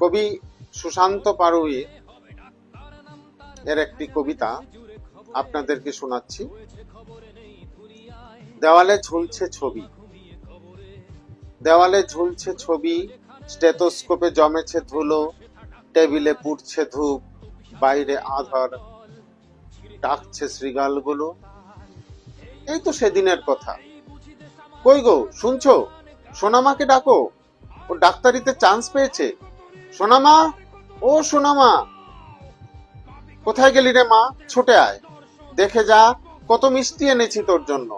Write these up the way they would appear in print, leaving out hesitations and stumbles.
কবি সুশান্ত পারুই এর একটি কবিতা আপনাদেরকে শোনাচ্ছি। দেওয়ালে ঝুলছে ছবি, দেওয়ালে ঝুলছে ছবি, স্টেথোস্কোপে জমেছে ধুলো, টেবিলে পুড়ছে ধূপ, বাইরে আধার, ডাকছে শ্রীগালগুলো। এই তো সেদিনের কথা। কই গো, শুনছো? সোনামাকে ডাকো, ও ডাক্তারিতে চান্স পেয়েছে। সোনামা, ও সোনামা, কোথায় গেলি রে মা? ছুটে আয়, দেখে যা কত মিষ্টি এনেছি তোর জন্য।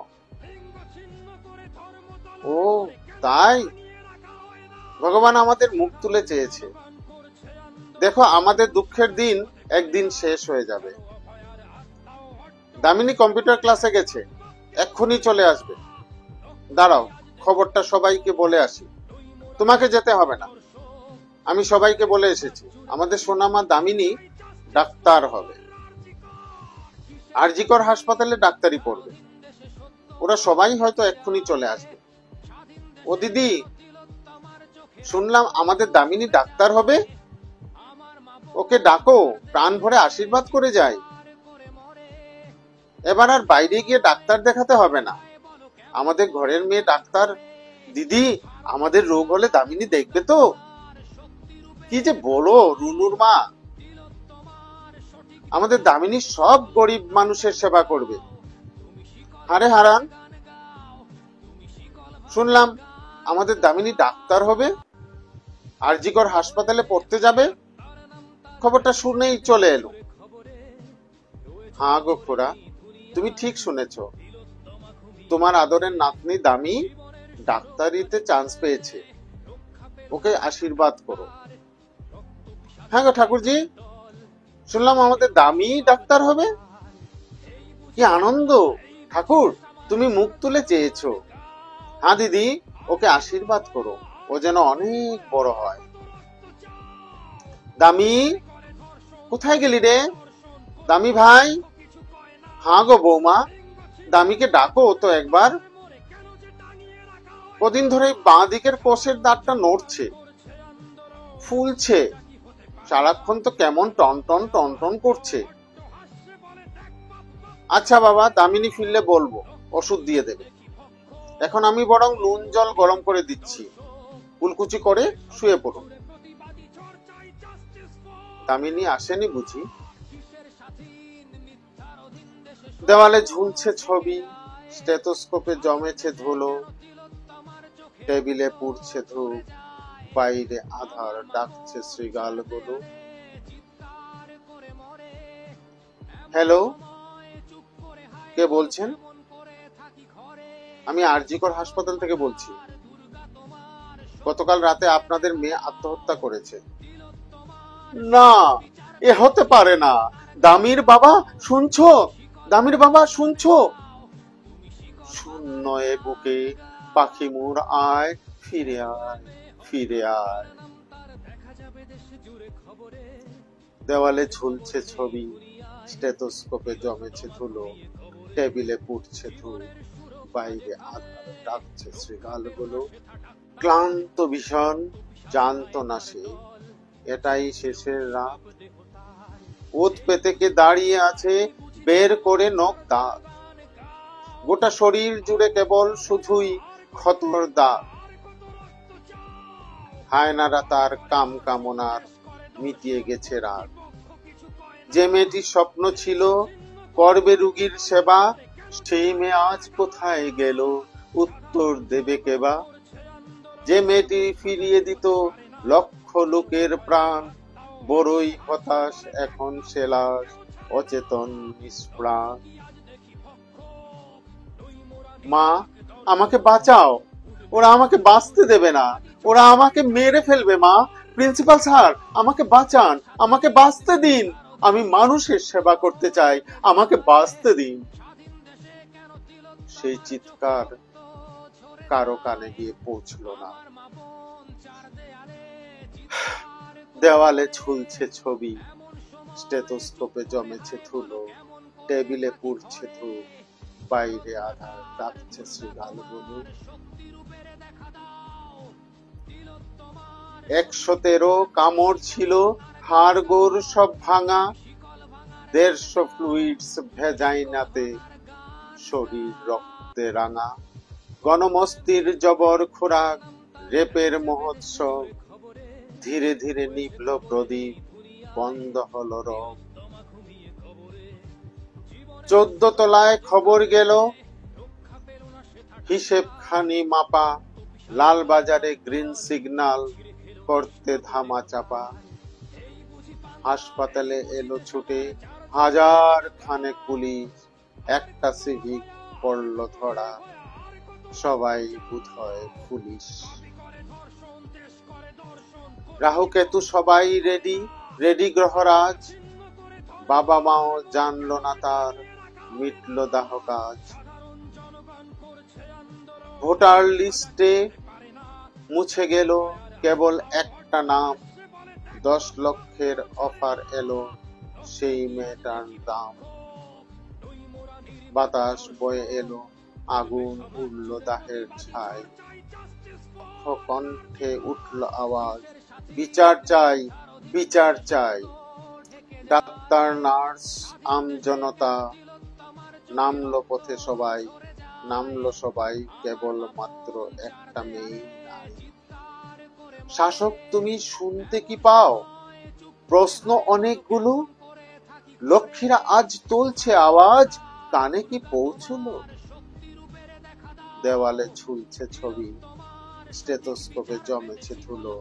ও তাই? ভগবান আমাদের মুখ তুলে চেয়েছে। দেখো, আমাদের দুঃখের দিন একদিন শেষ হয়ে যাবে। দামিনী কম্পিউটার ক্লাসে গেছে, এক্ষুনি চলে আসবে। দাঁড়াও, খবরটা সবাইকে বলে আসি। তোমাকে যেতে হবে না, আমি সবাইকে বলে এসেছি আমাদের সোনামা দামিনী ডাক্তার হবে, আরজিকর হাসপাতালে ডাক্তারি পড়বে। ওরা সবাই হয়তো এক্ষুনি চলে আসবে। ও দিদি, শুনলাম আমাদের দামিনী ডাক্তার হবে, ওকে ডাকো, প্রাণ ভরে আশীর্বাদ করে যায়। এবার আর বাইরে গিয়ে ডাক্তার দেখাতে হবে না, আমাদের ঘরের মেয়ে ডাক্তার। দিদি, আমাদের রোগ হলে দামিনী দেখবে তো? কি যে বলো রুনুর মা, আমাদের দামিনী সব গরিব মানুষের সেবা করবে। আরে হারান, শুনলাম আমাদের দামিনী ডাক্তার হবে, আরজিকর হাসপাতালে পড়তে যাবে। খবরটা শুনেই চলে এলো। হ্যাঁ গো খোড়া, তুমি ঠিক শুনেছ, তোমার আদরের নাতনি দামি ডাক্তারিতে চান্স পেয়েছে, ওকে আশীর্বাদ করো। হ্যাঁ গো ঠাকুরজি, শুনলাম আমাদের দামি ডাক্তার হবে। কি আনন্দ ঠাকুর, তুমি মুখ তুলে চেয়েছো। হ্যাঁ দিদি, ওকে আশীর্বাদ করো, ও যেন অনেক বড় হয়। দামি, কোথায় গেলি রে? দামি ভাই। হ্যাঁ গো বৌমা, দামিকে ডাকো তো একবার। কদিন ধরে বাঁ দিকের কোষের দাঁতটা নড়ছে, ফুলছে, সারাক্ষণ তো কেমন টনটন টনটন করছে। আচ্ছা বাবা, দামিনী ফিরলে বলবো, ওষুধ দিয়ে দেবে। এখন আমি বরং নুন জল গরম করে দিচ্ছি, কুলকুচি করে শুয়ে পড়ুন। দামিনী আসেনি বুঝি? দেওয়ালে ঝুলছে ছবি, স্টেথোস্কোপে জমেছে ধুলো, টেবিলে পুড়ছে ধূপ, বাইরে আধার, ডাকছে শ্রীগালগুলো। হ্যালো, কে বলছেন? আমি আরজিকর হাসপাতাল থেকে বলছি। গতকাল রাতে আপনাদের মেয়ে আত্মহত্যা করেছে। না, এ হতে পারে না। দামির বাবা শুনছো? দামির বাবা শুনছো? শূন্য এ বুকে পাখি মোর আয়, ফিরে আয়, ফিরে আয়। দেওয়ালে ঝুলছে ছবি, স্টেথোস্কোপে জমেছে ধুলো, টেবিলে পুড়ছে ধূপ, বাইরে আধার, ডাকছে শ্রীগালগুলো। ক্লান্ত ভীষণ, জানতো না সে এটাই শেষের রাত। ওত পেতে কে দাঁড়িয়ে আছে, বের করে নখ দাঁত, গোটা শরীর জুড়ে কেবল শুধুই ক্ষতর দাগ। হায়নারা তার কাম কামনার মিটিয়ে গেছে রাগ। যে মেয়েটির স্বপ্ন ছিল করবে রুগীর সেবা, সেই মেয়ে আজ কোথায় গেল, উত্তর দেবে কেবা? যে মেয়েটি ফিরিয়ে দিত লক্ষ লোকের প্রাণ, বড়ই হতাশ এখন সে লাশ, অচেতন নিষ্প্রাণ। মা, আমাকে বাঁচাও, ওরা আমাকে বাঁচতে দেবে না, ওরা আমাকে মেরে ফেলবে। মা, প্রিন্সিপাল স্যার, আমাকে বাঁচান, আমাকে বাঁচতে দিন, আমি মানুষের সেবা করতে চাই, আমাকে বাঁচতে দিন। সেই চিৎকার কারো কানে গিয়ে পৌঁছলো না। দেওয়ালে ঝুলছে ছবি, স্টেথোস্কোপে জমেছে ধুলো, টেবিলে পুড়ছে ধূপ, বাইরে আধার, ডাকছে শ্রীগালগুলো। 113 কামড় ছিল, হাড় গোড় সব ভাঙা, 150 ফ্লুইডস ভেজাইনাতে, শরীর রক্তে রাঙা। গণমস্তির জবর খোরাক, রেপের মহোৎসব, ধীরে ধীরে নিভল প্রদীপ, বন্ধ হলো রব। 14 তলায় খবর গেল, হিসেব খানি মাপা, লালবাজারে গ্রিন সিগন্যাল করতে ধামা চাপা। হাসপাতালে এলো ছুটে 1000 খানেক পুলিশ, একটা সিভিক পড়ল ধরা, সবাই বোধহয় পুলিশ। রাহুকেতু সবাই রেডি, রেডি গ্রহরাজ, বাবা মাও জানলো না তার, মিটলো দাহ কাজ। ভোটার লিস্টে মুছে গেল কেবল একটা নাম, 10 লক্ষের অফার এলো, সেই মেয়েটার দাম। বাতাস বয়ে এলো, আগুন উড়ল দাহের ছাই, কণ্ঠে উঠল আওয়াজ, বিচার চাই, বিচার চাই। ডাক্তার, নার্স, আমজনতা নামলো পথে সবাই, নামলো সবাই, কেবল মাত্র একটা মেয়ে নাই। শাসক তুমি শুনতে কি পাও? প্রশ্ন অনেকগুলো, লক্ষ্মীরা আজ তুলছে আওয়াজ, কানে কি পৌঁছলো? দেওয়ালে ঝুলছে ছবি, স্টেথোস্কোপে জমেছে ধুলো,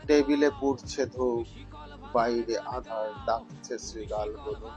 টেবিলে পুড়ছে ধূপ, বাইরে আধার ডাকছে শ্রীগালগুলো।